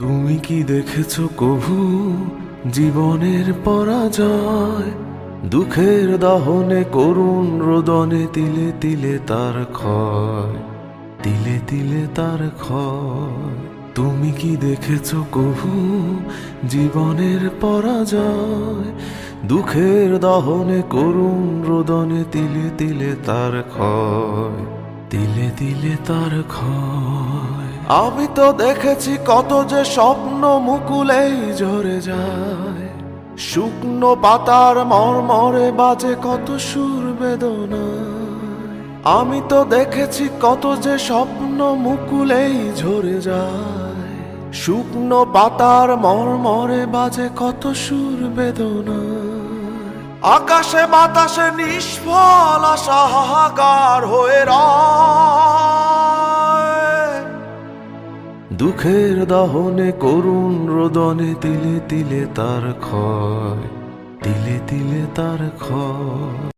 তুমি কি দেখেছো কভু জীবনের পরাজয়? দুঃখের দহনে করুণ রোদনে তিলে তিলে তার ক্ষয়, তিলে তিলে তার ক্ষয়। তুমি কি দেখেছো কভু জীবনের পরাজয়? দুঃখের দহনে করুণ রোদনে তিলে তিলে তার ক্ষয়, তিলে তিলে তার ক্ষয়। আমি তো দেখেছি কত যে স্বপ্ন মুকুলেই ঝরে যায়, শুকনো পাতার মরমরে বাজে কত সুর বেদনায়। আমি তো দেখেছি কত যে স্বপ্ন মুকুলেই ঝরে যায়, শুকনো পাতার মরমরে বাজে কত সুর বেদনায়। আকাশে বাতাসে নিষ্ফল আশা হাহাকার হয়ে রয়, দুঃখের দহনে করুণ রোদনে তিলে তিলে তার ক্ষয়, তিলে তিলে তার ক্ষয়।